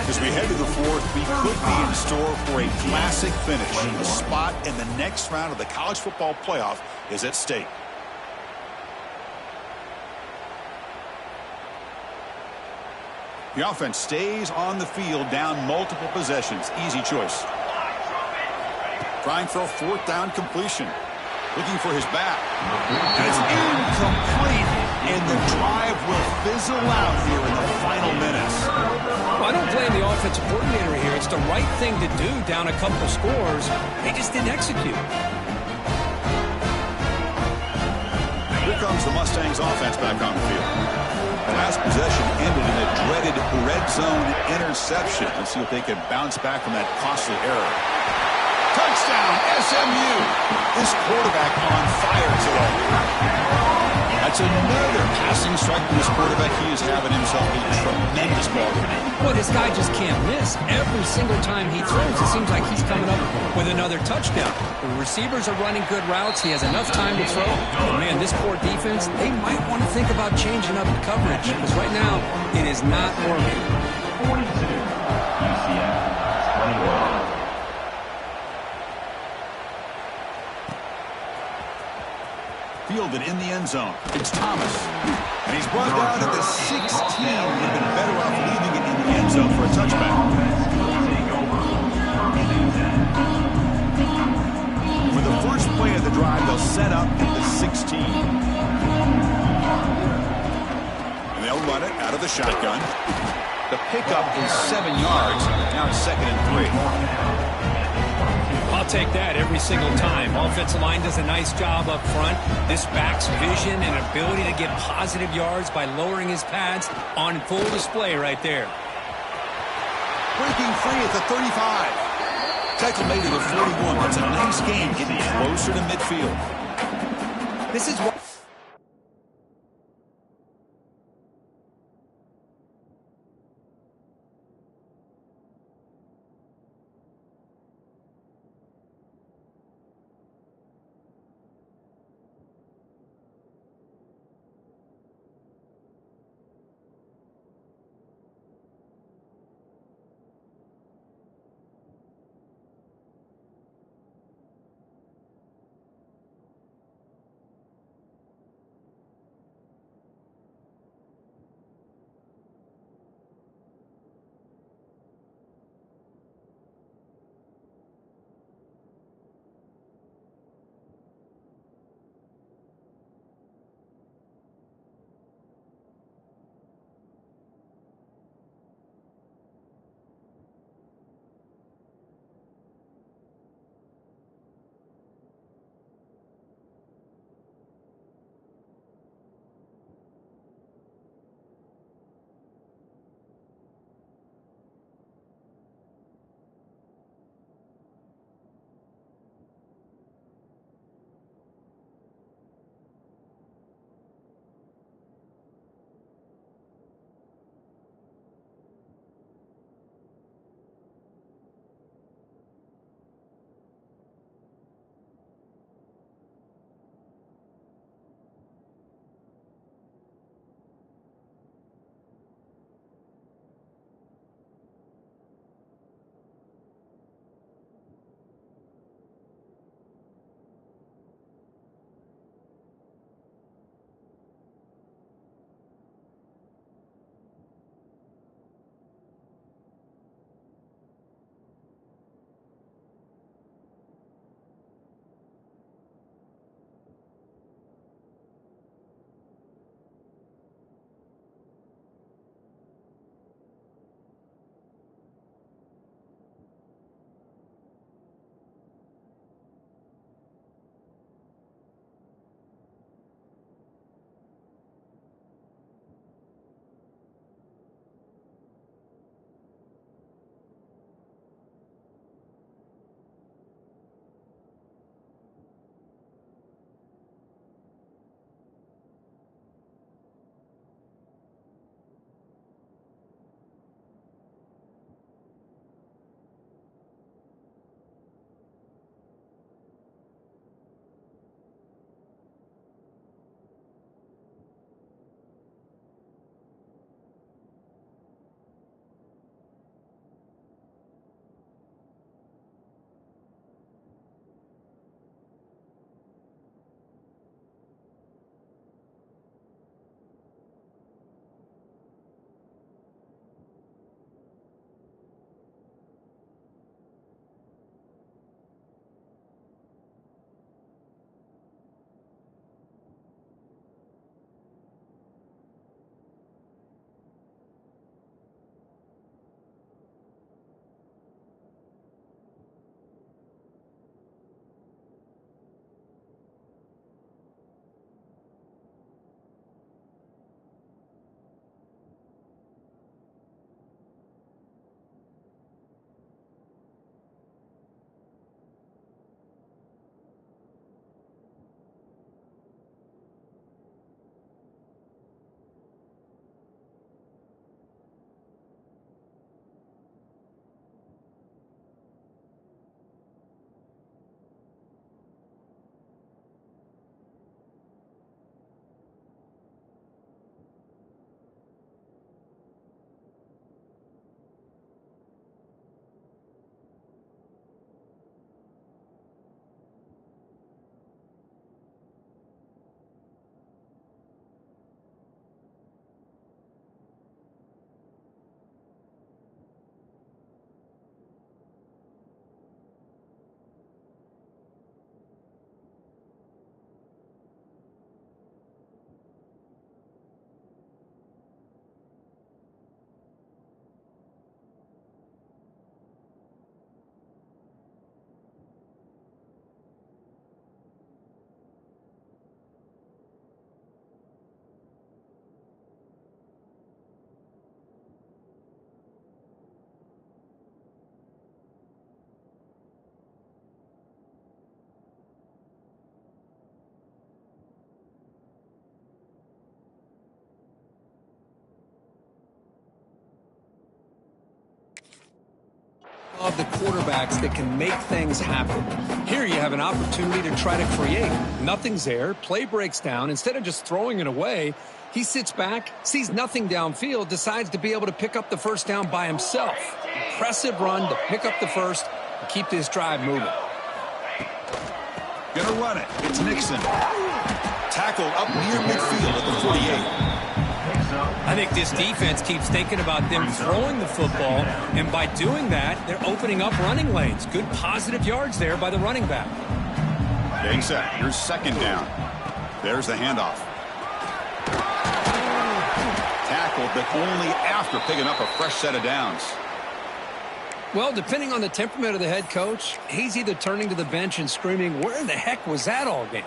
As we head to the 4th, we could be in store for a classic finish. A spot in the next round of the college football playoff is at stake. The offense stays on the field, down multiple possessions. Easy choice. Trying for a 4th down completion. Looking for his back. And it's incomplete. And the drive will fizzle out here in the final minutes. Well, I don't blame the offensive coordinator here. It's the right thing to do down a couple scores. They just didn't execute. Here comes the Mustangs offense back on the field. Last possession ended in a dreaded red zone interception. Let's see if they can bounce back from that costly error. Touchdown, SMU. This quarterback on fire today. That's another passing strike from this quarterback. He is having himself a tremendous ball game. Well, this guy just can't miss. Every single time he throws, it seems like he's coming up with another touchdown. The receivers are running good routes. He has enough time to throw. But, man, this poor defense, they might want to think about changing up the coverage because right now it is not working. 42, UCF, 21. Fielded in the end zone. It's Thomas. And he's brought down at the 16. Would have been better off leaving it in the end zone for a touchback. For the first play of the drive, they'll set up at the 16. And they'll run it out of the shotgun. The pickup is 7 yards. Now it's 2nd and 3. I'll take that every single time. Offensive line does a nice job up front. This back's vision and ability to get positive yards by lowering his pads on full display right there. Breaking free at the 35. Tackle made at the 41. That's a nice game, getting closer to midfield. This is what... of the quarterbacks that can make things happen. Here you have an opportunity to try to create. Nothing's there. Play breaks down. Instead of just throwing it away, he sits back, sees nothing downfield, decides to be able to pick up the first down by himself. Impressive run to pick up the first and keep this drive moving. Gonna run it. It's Nixon. Tackled up near midfield at the 48. I think this defense keeps thinking about them throwing the football, and by doing that, they're opening up running lanes. Good positive yards there by the running back. Getting set. Here's second down. There's the handoff. Tackled, but only after picking up a fresh set of downs. Well, depending on the temperament of the head coach, he's either turning to the bench and screaming, "Where the heck was that all game?"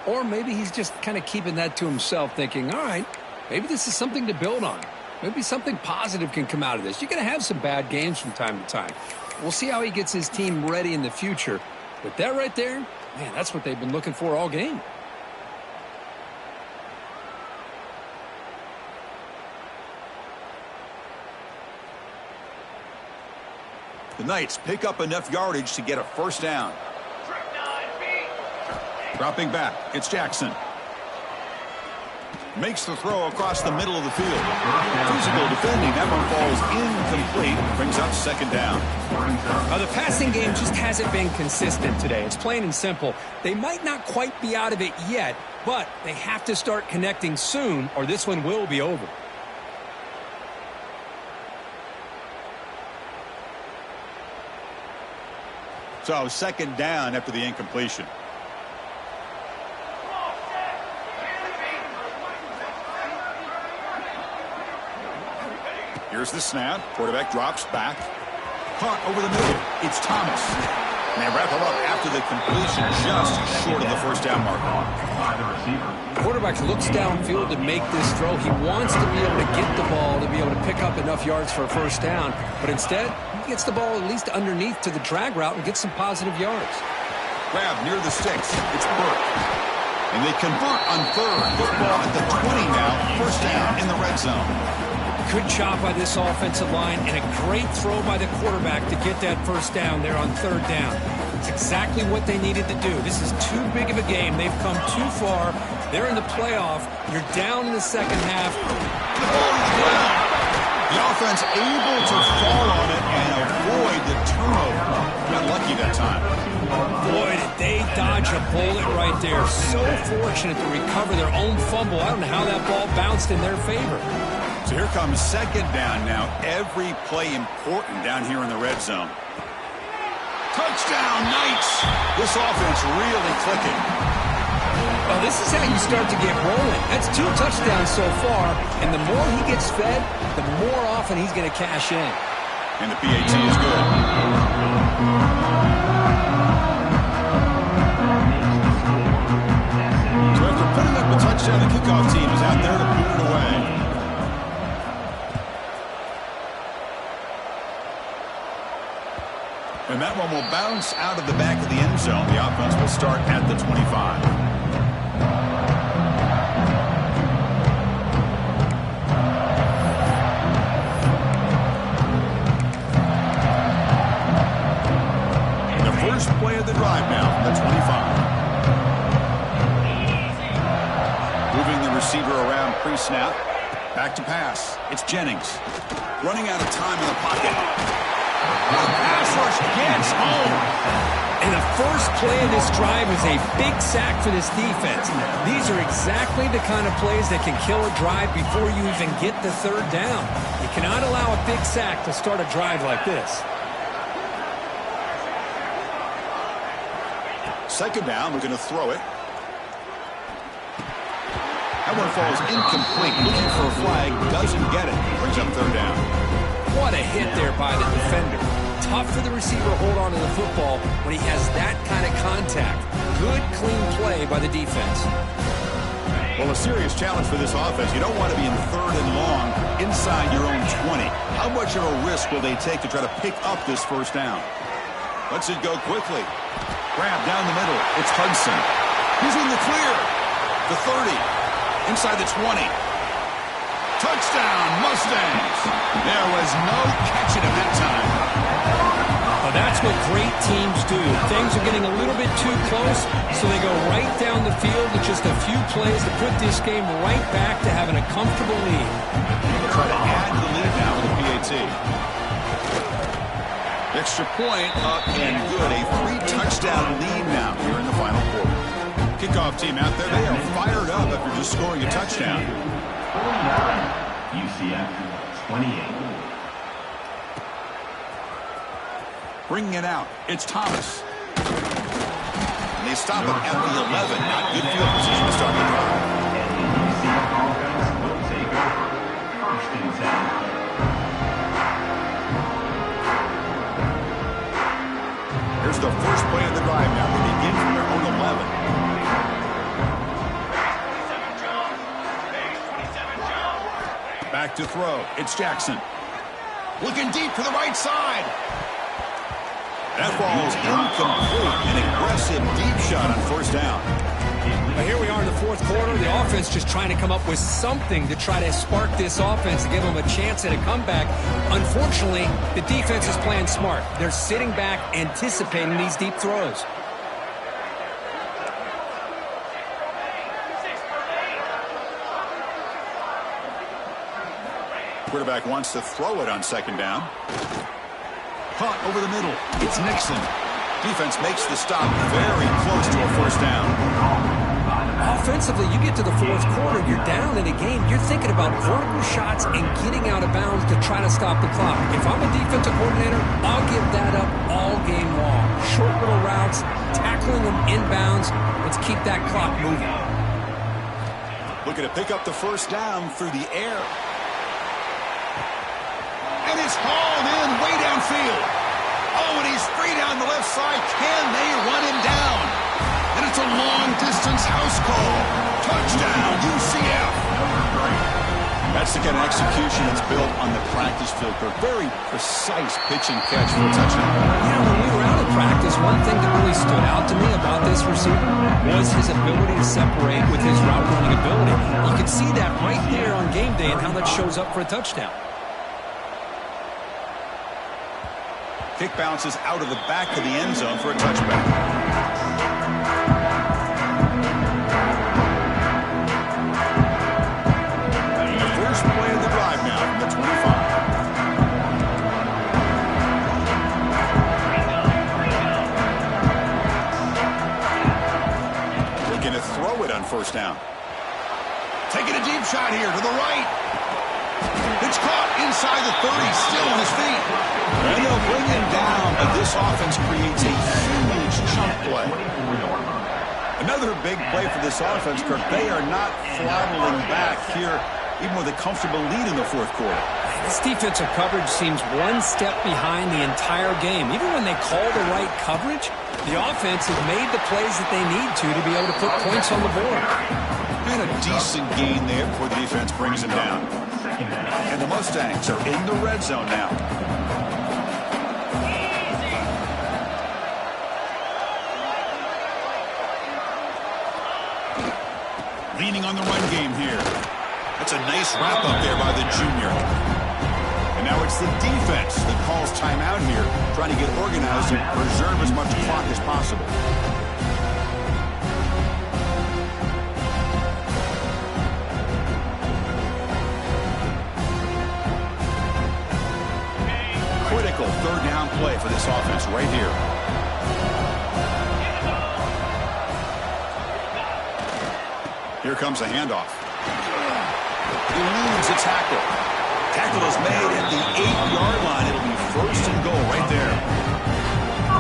Or maybe he's just kind of keeping that to himself, thinking, all right, maybe this is something to build on. Maybe something positive can come out of this. You're going to have some bad games from time to time. We'll see how he gets his team ready in the future. But that right there, man, that's what they've been looking for all game. The Knights pick up enough yardage to get a first down. Dropping back, it's Jackson. Makes the throw across the middle of the field. Physical defending, that one falls incomplete. Brings up second down. The passing game just hasn't been consistent today. It's plain and simple. They might not quite be out of it yet, but they have to start connecting soon, or this one will be over. So second down after the incompletion. Here's the snap. Quarterback drops back. Caught over the middle. It's Thomas. And they wrap him up after the completion, just short of the first down mark. Quarterback looks downfield to make this throw. He wants to be able to get the ball to be able to pick up enough yards for a first down. But instead, he gets the ball at least underneath to the drag route and gets some positive yards. Grab near the sticks. It's Burke. And they convert on third. Football at the 20 now. First down in the red zone. Good job by this offensive line and a great throw by the quarterback to get that first down there on third down. It's exactly what they needed to do. This is too big of a game. They've come too far. They're in the playoff. You're down in the second half. The ball is down. The offense able to fall on it and avoid the turnover. Got lucky that time. Boy, did they dodge a bullet right there. So fortunate to recover their own fumble. I don't know how that ball bounced in their favor. So here comes second down now. Every play important down here in the red zone. Touchdown, Knights! This offense really clicking. Well, this is how you start to get rolling. That's 2 touchdowns so far, and the more he gets fed, the more often he's going to cash in. And the PAT is good. So after putting up a touchdown, the kickoff team is out there to put it away. And that one will bounce out of the back of the end zone. The offense will start at the 25. The first play of the drive now from the 25. Moving the receiver around pre-snap. Back to pass. It's Jennings. Running out of time in the pocket. Pass rush gets home. And the first play of this drive is a big sack for this defense. These are exactly the kind of plays that can kill a drive before you even get the third down. You cannot allow a big sack to start a drive like this. Second down, we're going to throw it. That one falls incomplete. Looking for a flag, doesn't get it. Brings up third down. What a hit there by the defender. Tough for the receiver to hold on to the football when he has that kind of contact. Good, clean play by the defense. Well, a serious challenge for this offense. You don't want to be in third and long inside your own 20. How much of a risk will they take to try to pick up this first down? Lets it go quickly. Grab down the middle. It's Hudson. He's in the clear. The 30. Inside the 20. Touchdown, Mustangs. There was no catching him that time. Well, teams do. Things are getting a little bit too close, so they go right down the field with just a few plays to put this game right back to having a comfortable lead. They'll try to add to the lead now with the PAT. Extra point up and good. A 3-touchdown lead now here in the final quarter. Kickoff team out there, they are fired up after just scoring a touchdown. 49, UCF 28. Bringing it out, it's Thomas. And they stop him at the 11. Not good field position to start the drive. And the UCF offense will take over. First and 10. Here's the first play of the drive now. They begin from their own 11. Back to throw. It's Jackson. Looking deep for the right side. That ball's incomplete. An aggressive deep shot on first down. But here we are in the fourth quarter. The offense just trying to come up with something to try to spark this offense to give them a chance at a comeback. Unfortunately, the defense is playing smart. They're sitting back, anticipating these deep throws. Quarterback wants to throw it on second down. Caught over the middle. It's Nixon. Defense makes the stop very close to a first down. Offensively, you get to the fourth quarter, you're down in a game. You're thinking about vertical shots and getting out of bounds to try to stop the clock. If I'm a defensive coordinator, I'll give that up all game long. Short little routes, tackling them inbounds. Let's keep that clock moving. Looking to pick up the first down through the air. And it's hauled in way downfield. Oh, and he's free down the left side. Can they run him down? And it's a long-distance house call. Touchdown, UCF. That's the kind of execution that's built on the practice field. A very precise pitch and catch for a touchdown. Yeah, when we were out of practice, one thing that really stood out to me about this receiver was his ability to separate with his route running ability. You can see that right there on game day and how that shows up for a touchdown. Kick bounces out of the back of the end zone for a touchback. First down. Taking a deep shot here to the right. It's caught inside the 30, still on his feet. And they'll bring him down, but this offense creates a huge chunk play. Another big play for this offense, Kirk. They are not throttling back here, even with a comfortable lead in the fourth quarter. This defensive coverage seems one step behind the entire game. Even when they call the right coverage, the offense has made the plays that they need to be able to put points on the board. And a decent gain there before the defense brings him down. And the Mustangs are in the red zone now. Leaning on the run game here. That's a nice wrap up there by the junior. And now it's the defense that calls timeout here, trying to get organized and preserve as much clock as possible. Critical third down play for this offense right here. Here comes a handoff. Eludes a tackle. Tackle is made at the 8-yard line. It'll be first and goal right there.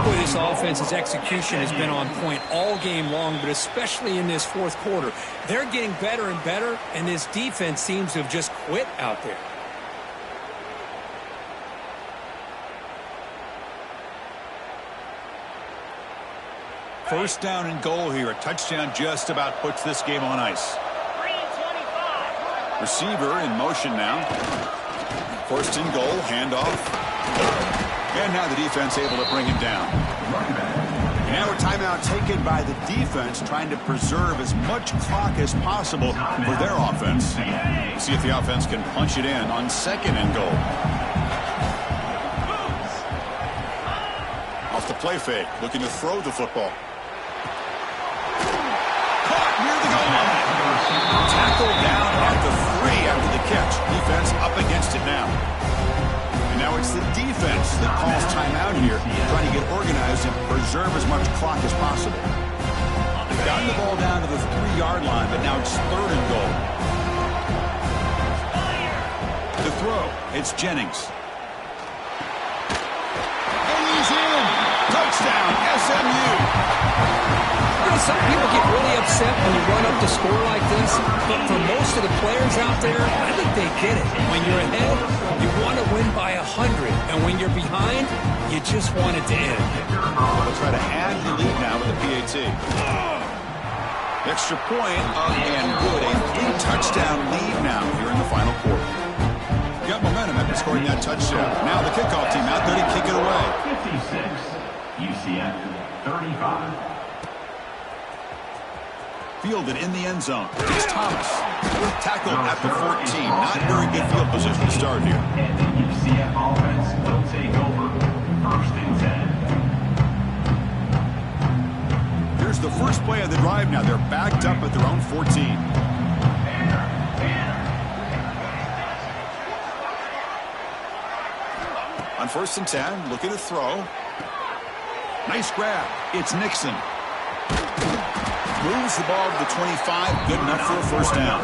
Boy, this offense's execution has been on point all game long, but especially in this fourth quarter. They're getting better and better, and this defense seems to have just quit out there. First down and goal here. A touchdown just about puts this game on ice. Receiver in motion now. First and goal, handoff. And now the defense able to bring him down. And now a timeout taken by the defense, trying to preserve as much clock as possible for their offense. We'll see if the offense can punch it in on second and goal. Off the play fake, looking to throw the football. Caught near the goal line. Tackled down at the 3 after the catch. Defense up against it now. And now it's the defense that calls timeout here, trying to get organized and preserve as much clock as possible. They've gotten the ball down to the 3-yard line, but now it's 3rd and goal. The throw, it's Jennings. And he's in. Touchdown, SMU. You know, some people get really upset when you run up to score like this, but for most of the players out there, I think they get it. When you're ahead, you want to win by 100, and when you're behind, you just want it to end. They'll try to add the lead now with a PAT. Extra point up and good. A 3-touchdown lead now here in the final quarter. Got momentum after scoring that touchdown. Now the kickoff team out there to kick it away. 56, UCF 35. Fielded in the end zone. It's Thomas. Tackled at the 14. Not very good field position to start here. And the UCF offense will take over 1st and 10. Here's the first play of the drive now. They're backed up at their own 14. On 1st and 10, looking to throw. Nice grab. It's Nixon. Moves the ball to the 25. Good enough for a first down.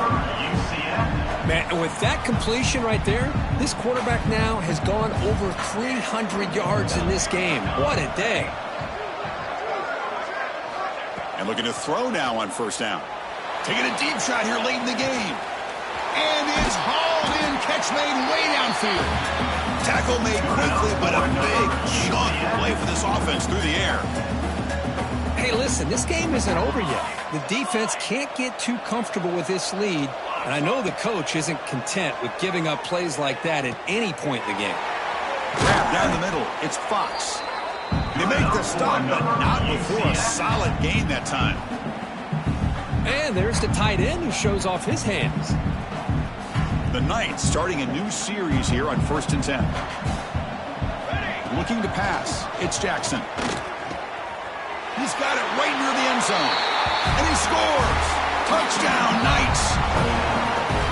Man, and with that completion right there, this quarterback now has gone over 300 yards in this game. What a day. And looking to throw now on 1st down. Taking a deep shot here late in the game. And it's hauled in. Catch made way downfield. Tackle made quickly, but a big chunk play for this offense through the air. Hey, listen, this game isn't over yet. The defense can't get too comfortable with this lead, and I know the coach isn't content with giving up plays like that at any point in the game. Grab down the middle. It's Fox. They make the stop, but not before a solid gain that time. And there's the tight end who shows off his hands. The Knights starting a new series here on 1st and 10. Looking to pass. It's Jackson. He's got it right near the end zone. And he scores. Touchdown, Knights.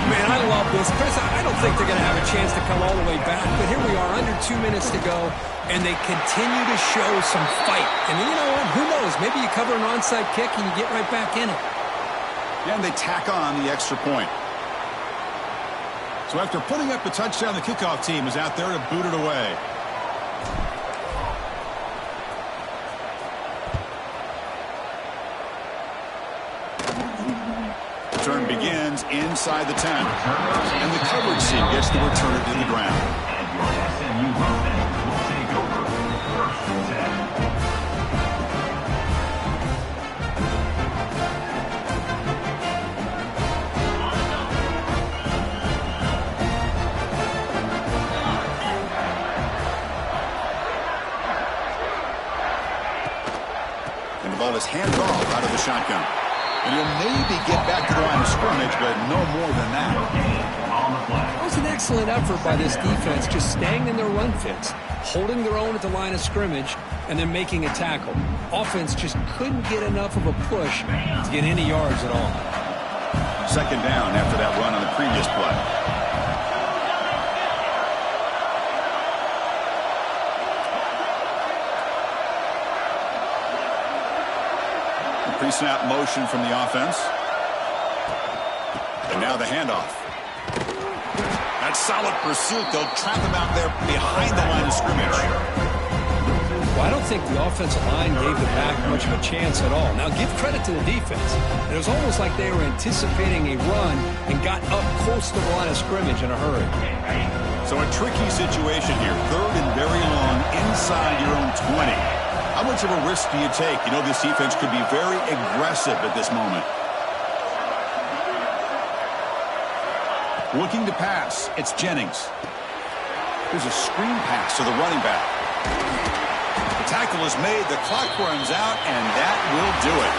Man, I love this. Chris, I don't think they're going to have a chance to come all the way back, but here we are, under 2 minutes to go, and they continue to show some fight. And you know what? Who knows? Maybe you cover an onside kick and you get right back in it. Yeah, and they tack on the extra point. So after putting up the touchdown, the kickoff team is out there to boot it away. Return begins inside the 10. And the coverage team gets the returner to the ground. And your SMU offense will take over 1st and 10. And the ball is handed off out of the shotgun. And he'll maybe get back to the line of scrimmage, but no more than that. It was an excellent effort by this defense, just staying in their run fits, holding their own at the line of scrimmage, and then making a tackle. Offense just couldn't get enough of a push to get any yards at all. 2nd down after that run on the previous play. Pre-snap motion from the offense. And now the handoff. That solid pursuit. They'll trap him out there behind the line of scrimmage. Well, I don't think the offensive line gave the back much of a chance at all. Now, give credit to the defense. It was almost like they were anticipating a run and got up close to the line of scrimmage in a hurry. So a tricky situation here. 3rd and very long inside your own 20. How much of a risk do you take? You know, this defense could be very aggressive at this moment. Looking to pass. It's Jennings. There's a screen pass to the running back. The tackle is made. The clock runs out, and that will do it.